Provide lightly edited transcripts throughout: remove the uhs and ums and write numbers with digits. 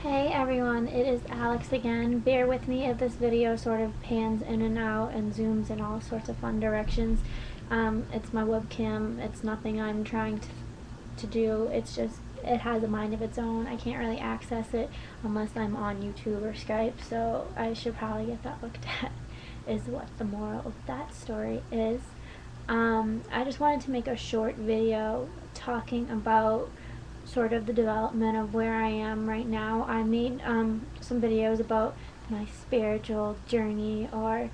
Hey everyone, it is Alex again. Bear with me if this video sort of pans in and out and zooms in all sorts of fun directions. It's my webcam. It's nothing I'm trying to do. It's just, it has a mind of its own. I can't really access it unless I'm on YouTube or Skype, so I should probably get that looked at, is what the moral of that story is. I just wanted to make a short video talking about sort of the development of where I am right now. I made some videos about my spiritual journey or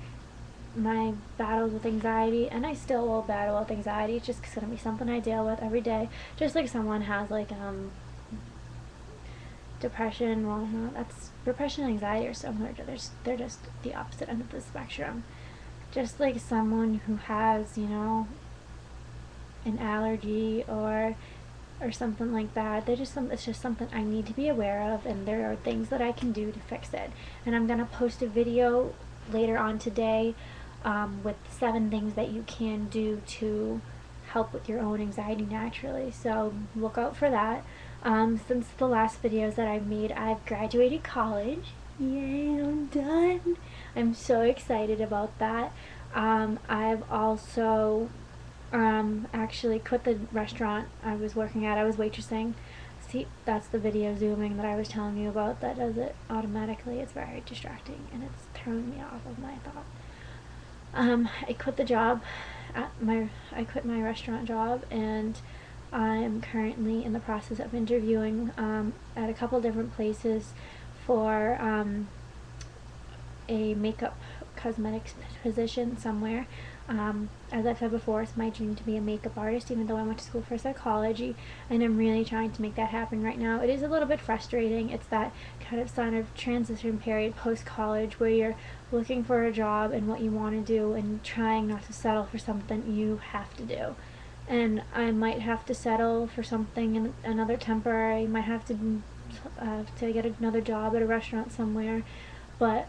my battles with anxiety, and I still will battle with anxiety. It's just going to be something I deal with every day, just like someone has like depression. Well, no, that's depression and anxiety are similar. They're just the opposite end of the spectrum. Just like someone who has, an allergy or something like that. It's just something I need to be aware of, and there are things that I can do to fix it. And I'm gonna post a video later on today with 7 things that you can do to help with your own anxiety naturally. So look out for that. Since the last videos that I've made, I've graduated college. Yay, I'm done. I'm so excited about that. I've also actually quit the restaurant I was working at. I was waitressing. See, that's the video zooming that I was telling you about that does it automatically. It's very distracting and it's throwing me off of my thought. I quit the job I quit my restaurant job, and I'm currently in the process of interviewing at a couple different places for a makeup cosmetics position somewhere. As I've said before, it's my dream to be a makeup artist, even though I went to school for psychology, and I'm really trying to make that happen right now. It is a little bit frustrating. It's that kind of sign of transition period post-college where you're looking for a job and what you want to do and trying not to settle for something you have to do. And I might have to settle for something in another temporary. I might have to get another job at a restaurant somewhere, but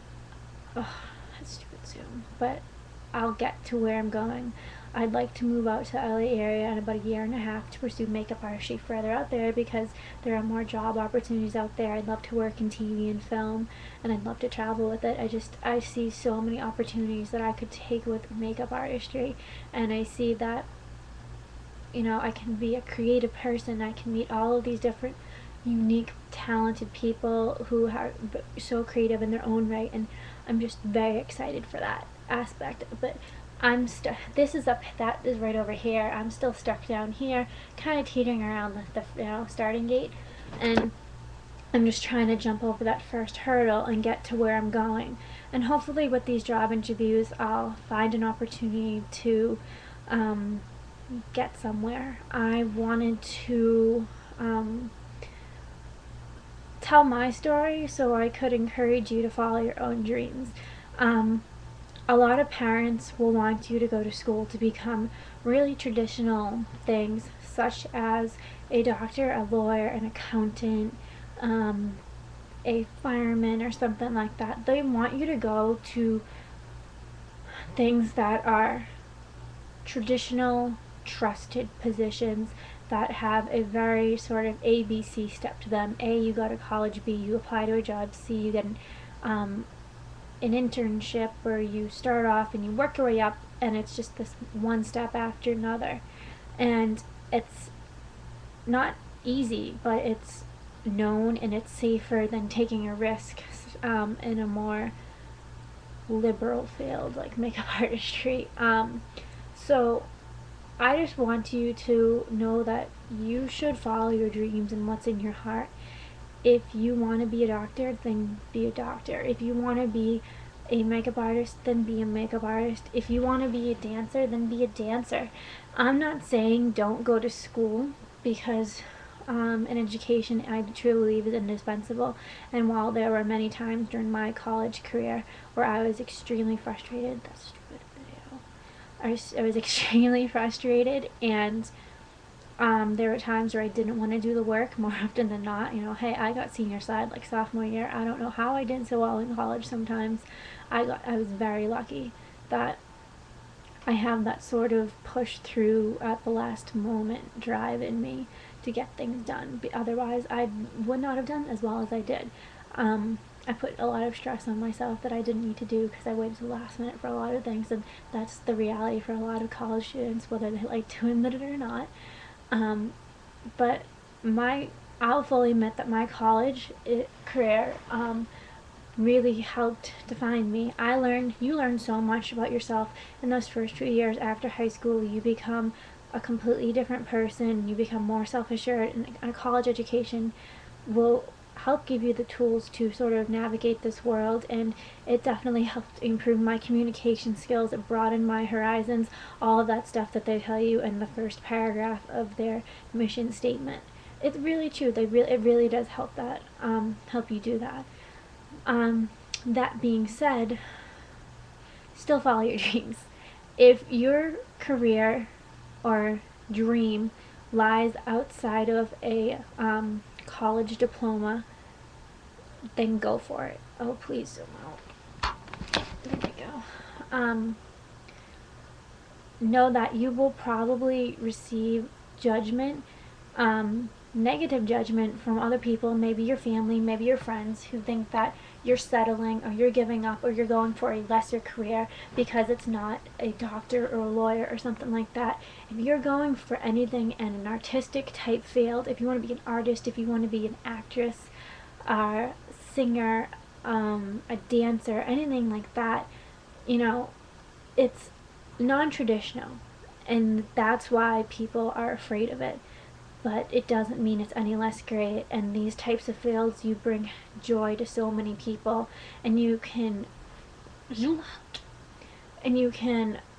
that's stupid soon. But I'll get to where I'm going. I'd like to move out to the LA area in about a year and a half to pursue makeup artistry further out there because there are more job opportunities out there. I'd love to work in TV and film, and I'd love to travel with it. I see so many opportunities that I could take with makeup artistry, and I see that I can be a creative person. I can meet all of these different unique, talented people who are so creative in their own right, and I'm just very excited for that aspect. But I'm stuck. That is right over here. I'm still stuck down here, kind of teetering around the starting gate, and I'm just trying to jump over that first hurdle and get to where I'm going. And hopefully with these job interviews, I'll find an opportunity to get somewhere. I wanted to tell my story so I could encourage you to follow your own dreams. A lot of parents will want you to go to school to become really traditional things, such as a doctor, a lawyer, an accountant, a fireman, or something like that. They want you to go to things that are traditional, trusted positions that have a very sort of ABC step to them. A, you go to college. B, you apply to a job. C, you get an internship where you start off and you work your way up, and it's just this one step after another. And it's not easy, but it's known, and it's safer than taking a risk in a more liberal field like makeup artistry. So I just want you to know that you should follow your dreams and what's in your heart. If you want to be a doctor, then be a doctor. If you want to be a makeup artist, then be a makeup artist. If you want to be a dancer, then be a dancer. I'm not saying don't go to school, because an education, I truly believe, is indispensable. And while there were many times during my college career where I was extremely frustrated, that's stupid video. I was extremely frustrated, and there were times where I didn't want to do the work. More often than not, hey, I got senior side like sophomore year. I don't know how I did so well in college. Sometimes I was very lucky that I have that sort of push through at the last moment drive in me to get things done. Otherwise, I would not have done as well as I did. I put a lot of stress on myself that I didn't need to do because I waited to the last minute for a lot of things, and that's the reality for a lot of college students, whether they like to admit it or not. But I'll fully admit that my college career really helped define me. You learn so much about yourself in those first 2 years after high school. You become a completely different person. You become more self-assured, and a college education will help give you the tools to sort of navigate this world. And it definitely helped improve my communication skills. It broadened my horizons, all of that stuff that they tell you in the first paragraph of their mission statement. It's really true. It really does help you do that. That being said, still follow your dreams. If your career or dream lies outside of a college diploma, then go for it. Oh, please zoom out. There we go. Know that you will probably receive judgment, negative judgment from other people, maybe your family, maybe your friends, who think that you're settling or you're giving up or you're going for a lesser career because it's not a doctor or a lawyer or something like that. If you're going for anything in an artistic type field, if you want to be an artist, if you want to be an actress, singer, a dancer, anything like that, it's non-traditional, and that's why people are afraid of it. But it doesn't mean it's any less great. And these types of fields, you bring joy to so many people, and you can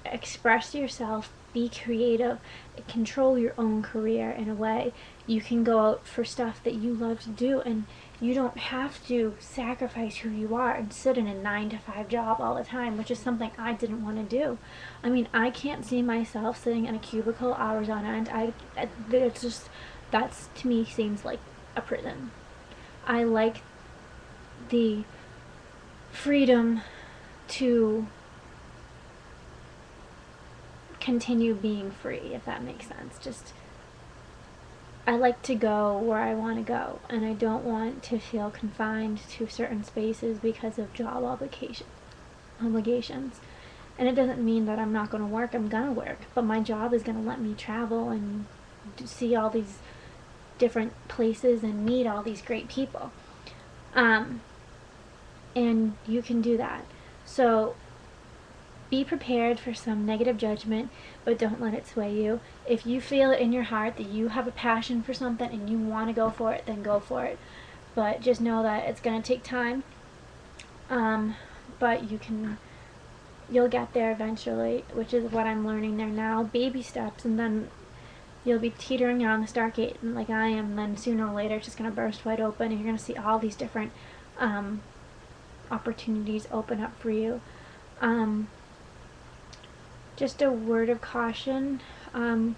express yourself, be creative, control your own career in a way. You can go out for stuff that you love to do, and you don't have to sacrifice who you are and sit in a 9-to-5 job all the time, which is something I didn't want to do. I mean, I can't see myself sitting in a cubicle hours on end. It's just, that's, to me, seems like a prison. I like the freedom to continue being free, if that makes sense. Just, I like to go where I want to go, and I don't want to feel confined to certain spaces because of job obligations. And it doesn't mean that I'm not going to work. I'm going to work, but my job is going to let me travel and see all these different places and meet all these great people. And you can do that. So be prepared for some negative judgment, but don't let it sway you. If you feel it in your heart that you have a passion for something and you want to go for it, then go for it. But just know that it's going to take time. But you'll get there eventually, which is what I'm learning there now. Baby steps, and then you'll be teetering around the Stargate like I am, and then sooner or later it's just going to burst wide open, and you're going to see all these different opportunities open up for you. Just a word of caution, in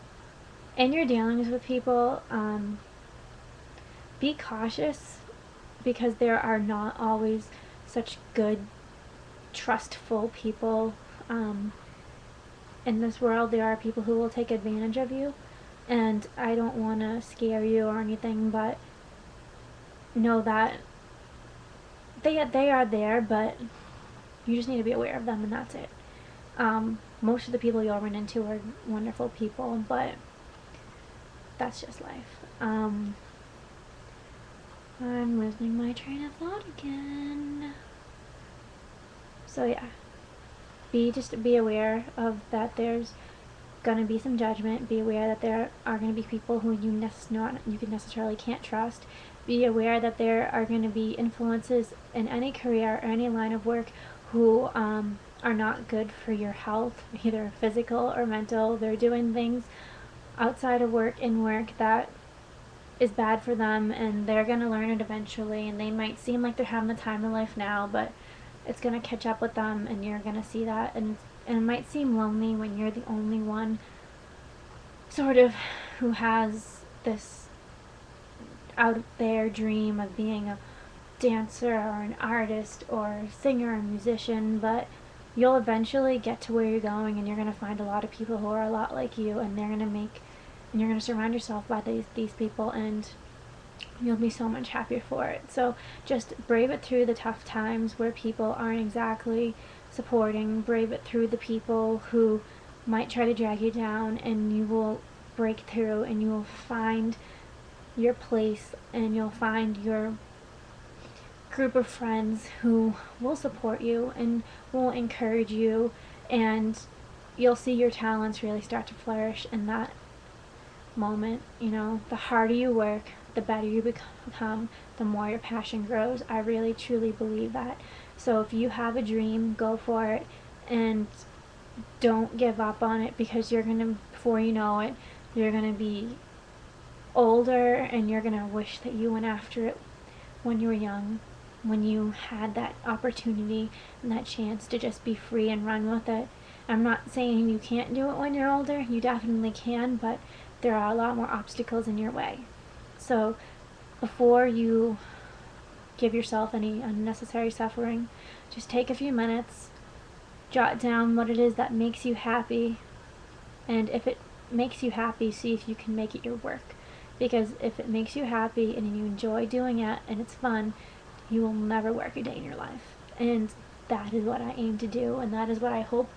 your dealings with people, be cautious, because there are not always such good, trustful people in this world. There are people who will take advantage of you, and I don't want to scare you or anything, but know that they are there, but you just need to be aware of them, and that's it. Most of the people you'll run into are wonderful people, but that's just life. I'm losing my train of thought again. So yeah, be aware of that. There's gonna be some judgment. Be aware that there are gonna be people who you necessarily can't trust. Be aware that there are gonna be influences in any career or any line of work who are not good for your health, either physical or mental. They're doing things outside of work, in work, that is bad for them, and they're gonna learn it eventually, and they might seem like they're having the time of life now, but it's gonna catch up with them, and you're gonna see that, and it might seem lonely when you're the only one sort of who has this out there dream of being a dancer or an artist or a singer or musician, but you'll eventually get to where you're going, and you're going to find a lot of people who are a lot like you, and they're going to make you're going to surround yourself by these people, and you'll be so much happier for it. So just brave it through the tough times where people aren't exactly supporting. Brave it through the people who might try to drag you down, and you will break through, and you will find your place, and you'll find your group of friends who will support you and will encourage you, and you'll see your talents really start to flourish in that moment. You know, the harder you work, the better you become, the more your passion grows. I really truly believe that. So if you have a dream, go for it, and don't give up on it, because you're gonna, before you know it, you're gonna be older, and you're gonna wish that you went after it when you were young, when you had that opportunity and that chance to just be free and run with it. I'm not saying you can't do it when you're older, you definitely can, but there are a lot more obstacles in your way. So before you give yourself any unnecessary suffering, just take a few minutes, jot down what it is that makes you happy, and if it makes you happy, see if you can make it your work. Because if it makes you happy and you enjoy doing it and it's fun, you will never work a day in your life. And that is what I aim to do, and that is what I hope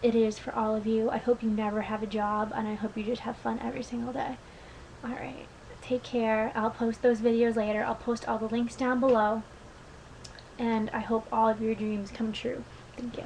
it is for all of you. I hope you never have a job, and I hope you just have fun every single day. Alright, take care. I'll post those videos later. I'll post all the links down below, and I hope all of your dreams come true. Thank you.